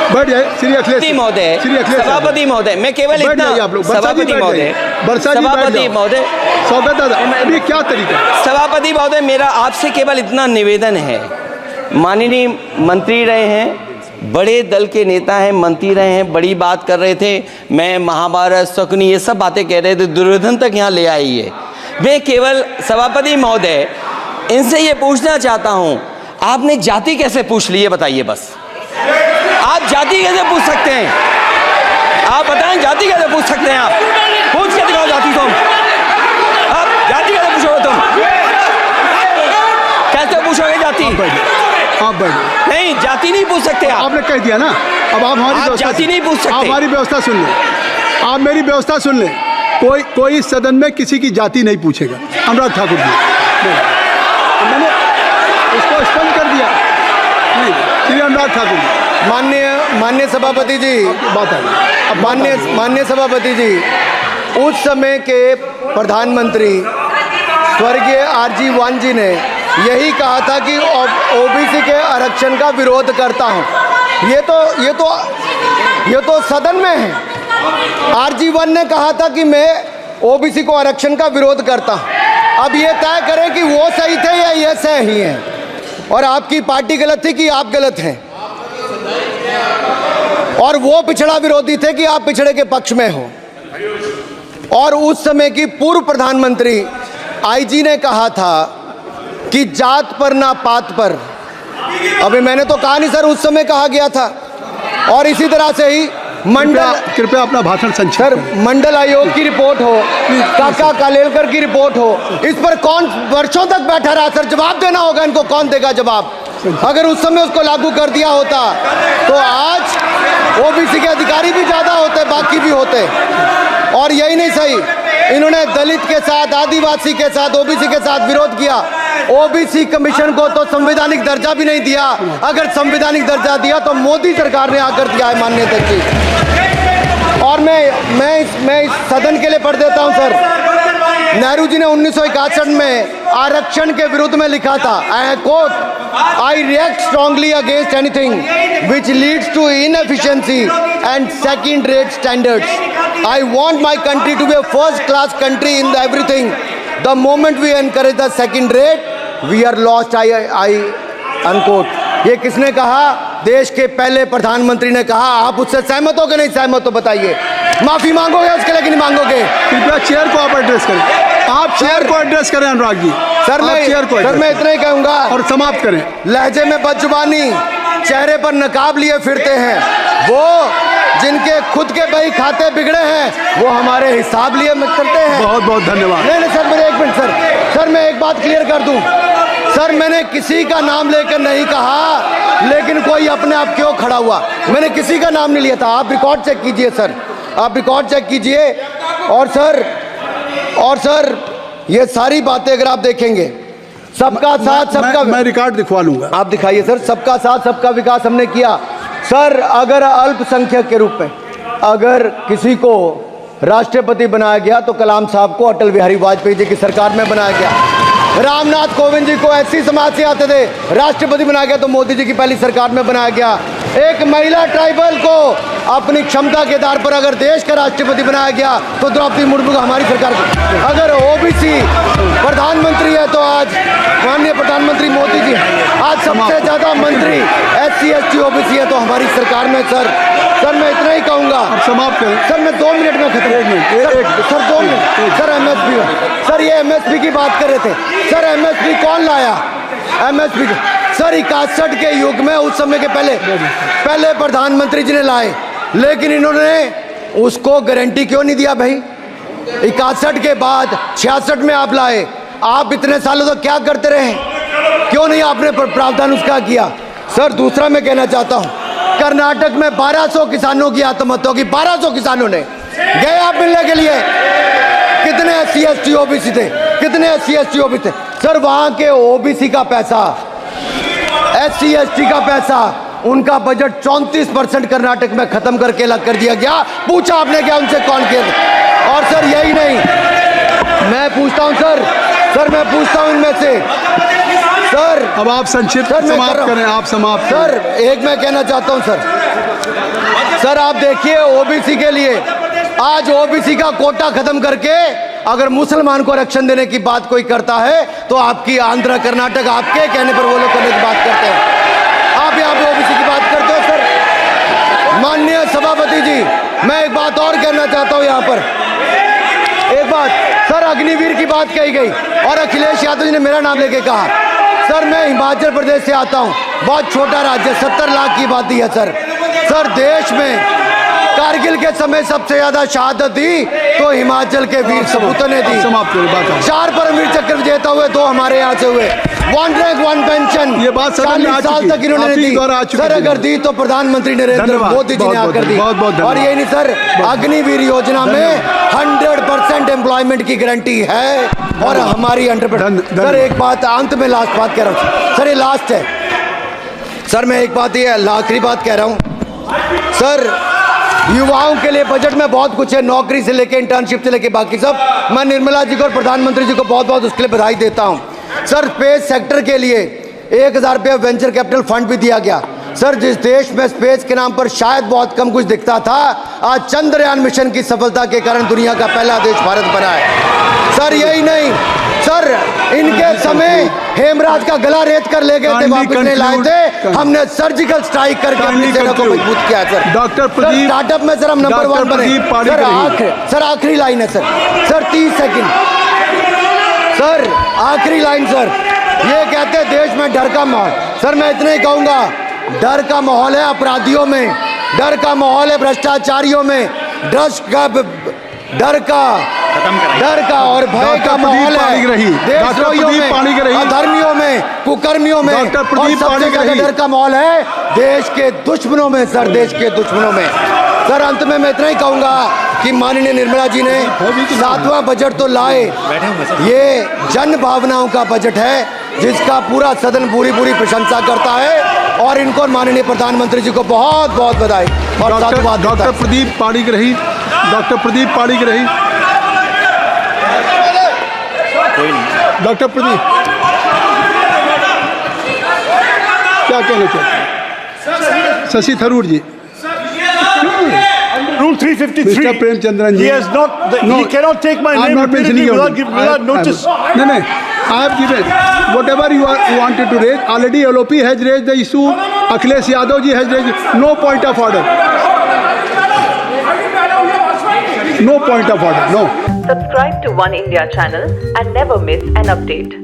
बैठ जाए श्री अखिलेश महोदय, सभापति महोदय, मैं केवल इतना, सभापति महोदय, सभापति महोदय, स्वागत दादा, अभी क्या तरीका? सभापति महोदय, मेरा आपसे केवल इतना निवेदन है, माननीय मंत्री रहे हैं, बड़े दल के नेता हैं, मंत्री रहे हैं, बड़ी बात कर रहे थे, मैं महाभारत शकुनी ये सब बातें कह रहे थे, दुर्योधन तक यहाँ ले आई है। मैं केवल सभापति महोदय इनसे ये पूछना चाहता हूँ, आपने जाति कैसे पूछ ली है बताइए बस। आप जाति कैसे पूछ सकते हैं? आप बताएं जाति कैसे पूछ सकते हैं? आप पूछ के दिखाओ जाति तुम। आप जाति कैसे पूछोगे तुम? कैसे पूछोगे जाति? आप बैठ। नहीं, जाति नहीं पूछ सकते आप। आपने कह दिया ना, अब आप हमारी जाति नहीं पूछ सकते। आप हमारी व्यवस्था सुन लें, आप मेरी व्यवस्था सुन लें। कोई सदन में किसी की जाति नहीं पूछेगा। अनुराग ठाकुर जी, मैंने उसको स्पष्ट कर दिया। नहीं, श्री अनुराग ठाकुर जी। माननीय सभापति जी, बात है। माननीय सभापति जी, उस समय के प्रधानमंत्री स्वर्गीय आरजी वान जी ने यही कहा था कि ओबीसी के आरक्षण का विरोध करता हूं। ये तो सदन में है। आरजी वान ने कहा था कि मैं ओबीसी को आरक्षण का विरोध करता हूं। अब ये तय करें कि वो सही थे या ये सही हैं, और आपकी पार्टी गलत थी कि आप गलत हैं, और वो पिछड़ा विरोधी थे कि आप पिछड़े के पक्ष में हो। और उस समय की पूर्व प्रधानमंत्री आईजी ने कहा था कि जात पर ना पात पर। अभी मैंने तो कहा नहीं सर, उस समय कहा गया था। और इसी तरह से ही कृपया अपना भाषण संक्षिप्त सर, मंडल आयोग की रिपोर्ट हो, काका कालेलकर की रिपोर्ट हो, इस पर कौन वर्षों तक बैठा रहा सर? जवाब देना होगा इनको, कौन देगा जवाब? अगर उस समय उसको लागू कर दिया होता तो आज ओबीसी के अधिकारी भी ज्यादा होते, बाकी भी होते। और यही नहीं सही, इन्होंने दलित के साथ, आदिवासी के साथ, ओबीसी के साथ विरोध किया। ओबीसी कमीशन को तो संवैधानिक दर्जा भी नहीं दिया। अगर संवैधानिक दर्जा दिया तो मोदी सरकार ने आकर दिया है माननीय अध्यक्ष जी। और मैं इस सदन के लिए पढ़ देता हूं सर। नेहरू जी ने 1961 में आरक्षण के विरुद्ध में लिखा था, I quote, I react strongly against anything which leads to inefficiency and second rate standards. I want my country to be a first class country in everything. The moment we encourage the second rate we are lost. I unquote. ये किसने कहा? देश के पहले प्रधानमंत्री ने कहा। आप उससे सहमत हो कि नहीं सहमत हो बताइए? माफी मांगोगे उसके लिए कि नहीं मांगोगे? कृपया चेयर को आप एड्रेस करें। आप चेयर को एड्रेस करें अनुराग जी। सर मैं इतना ही कहूंगा और समाप्त करें। लहजे में बदजुबानी, चेहरे पर नकाब लिए फिरते हैं, वो जिनके खुद के बही खाते बिगड़े हैं वो हमारे हिसाब लिए करते हैं। बहुत बहुत धन्यवाद। नहीं सर, मेरे एक मिनट सर, मैं एक बात क्लियर कर दूं सर, मैंने किसी का नाम लेकर नहीं कहा, लेकिन कोई अपने आप क्यों खड़ा हुआ? मैंने किसी का नाम नहीं लिया था। आप रिकॉर्ड चेक कीजिए सर, आप रिकॉर्ड चेक कीजिए। और सर ये सारी बातें अगर आप देखेंगे, सबका साथ सबका, मैं रिकॉर्ड दिखवा लूंगा। आप दिखाइए सर। सबका साथ सबका विकास हमने किया सर। अगर अल्पसंख्यक के रूप में अगर किसी को राष्ट्रपति बनाया गया तो कलाम साहब को अटल बिहारी वाजपेयी जी की सरकार में बनाया गया। रामनाथ कोविंद जी को एससी समाज से आते थे, राष्ट्रपति बनाया गया तो मोदी जी की पहली सरकार में बनाया गया। एक महिला ट्राइबल को अपनी क्षमता के आधार पर अगर देश का राष्ट्रपति बनाया गया तो द्रौपदी मुर्मू को हमारी सरकार को। अगर ओबीसी प्रधानमंत्री है तो आज माननीय प्रधानमंत्री मोदी जी। आज सबसे ज्यादा मंत्री एससी एसटी ओबीसी है तो हमारी सरकार में सर मैं इतना ही कहूंगा। समाप्त करें सर, मैं 2 मिनट में खत्म। Sir 2 minute sir. MSP sir, ये एमएसपी की बात कर रहे थे सर। एमएसपी कौन लाया? एमएसपी सर 61 के युग में, उस समय के पहले प्रधानमंत्री जी ने लाए, लेकिन इन्होंने उसको गारंटी क्यों नहीं दिया भाई? 61 के बाद 66 में आप लाए। आप इतने सालों तक क्या करते रहे? क्यों नहीं आपने प्रावधान उसका किया? सर दूसरा मैं कहना चाहता हूं, कर्नाटक में 1200 किसानों की आत्महत्या की। 1200 किसानों ने गए आप मिलने के लिए। कितने एससी एसटी ओबीसी थे? कितने एससी एसटी ओबीसी थे? सर वहां के ओबीसी का पैसा, एससी एसटी का पैसा, उनका बजट 34% कर्नाटक में खत्म करके अलग कर दिया गया। पूछा आपने क्या उनसे? कौन किया? और सर यही नहीं, मैं पूछता हूं सर मैं पूछता हूं इनमें से सर। अब आप संक्षिप्त समाप्त करें। आप समाप्त सर। एक मैं कहना चाहता हूं सर, सर आप देखिए ओबीसी के लिए आज ओबीसी का कोटा खत्म करके अगर मुसलमान को आरक्षण देने की बात कोई करता है तो आपकी आंध्र कर्नाटक आपके कहने पर वो लोग करने की बात करते हैं। आप यहाँ पे ओबीसी की बात करते हो सर। माननीय सभापति जी, मैं एक बात और कहना चाहता हूँ यहाँ पर। एक बात सर, अग्निवीर की बात कही गई और अखिलेश यादव जी ने मेरा नाम लेके कहा। सर मैं हिमाचल प्रदेश से आता हूँ, बहुत छोटा राज्य, 70 लाख की आबादी है सर। सर देश में कारगिल के समय सबसे ज्यादा शहादत दी तो हिमाचल के वीर सपूतों ने दी। 4 परमवीर चक्र विजेता हुए, 2 हमारे यहाँ से हुए। 1 रैंक 1 पेंशन ये बात 40 साल तक इन्होंने दी। सर अगर दी तो प्रधानमंत्री नरेंद्र मोदी जी ने आकर दी। और यही नहीं सर, अग्निवीर योजना में 100% एम्प्लॉयमेंट की गारंटी है और हमारी 100%। सर एक बात अंत में लास्ट बात कह रहा हूँ सर, ये लास्ट है सर। मैं एक बात, ये आखिरी बात कह रहा हूँ सर। युवाओं के लिए बजट में बहुत कुछ है, नौकरी से लेके इंटर्नशिप से लेके बाकी सब। मैं निर्मला जी को और प्रधानमंत्री जी को बहुत बहुत उसके लिए बधाई देता हूं। सर स्पेस सेक्टर के लिए 1000 रुपये वेंचर कैपिटल फंड भी दिया गया। सर जिस देश में स्पेस के नाम पर शायद बहुत कम कुछ दिखता था, आज चंद्रयान मिशन की सफलता के कारण दुनिया का पहला देश भारत बना है। सर यही नहीं सर, इनके समय हेमराज का गला रेत कर ले गए थे, वापस नहीं लाए थे। हमने सर्जिकल स्ट्राइक करके अपनी सेना को मजबूत किया सर। डॉक्टर प्रदीप, स्टार्टअप में सर हम नंबर 1 बने। सर आखिरी लाइन है सर 30 सेकंड सर, आखिरी लाइन सर। ये कहते हैं देश में डर का माहौल। सर मैं इतना ही कहूंगा, डर का माहौल है अपराधियों में, डर का माहौल है भ्रष्टाचारियों में, डर का और भय का माहौल है देशद्रोहियों में, अधर्मियों में, कुकर्मियों में, और सबसे ज्यादा डर का माहौल है देश के दुश्मनों में सर, देश के दुश्मनों में। सर अंत में मैं इतना ही कहूंगा कि माननीय निर्मला जी ने 7वां बजट तो लाए, ये जन भावनाओं का बजट है जिसका पूरा सदन पूरी प्रशंसा करता है और इनको माननीय प्रधानमंत्री जी को बहुत बहुत बधाई और साधुवाद। Doctor Pradeep Panigrahi, doctor Pradeep Panigrahi, doctor Pradeep क्या कहना चाहते हैं? शशि थरूर जी। Rule 353. Mr. Premchandran ji. He has not. He cannot take my name repeatedly without notice. No. I have given whatever you wanted to raise. Already LOP has raised the issue. Akhilesh Yadav ji has raised. No point of order. No point of order. No. Subscribe to One India channel and never miss an update.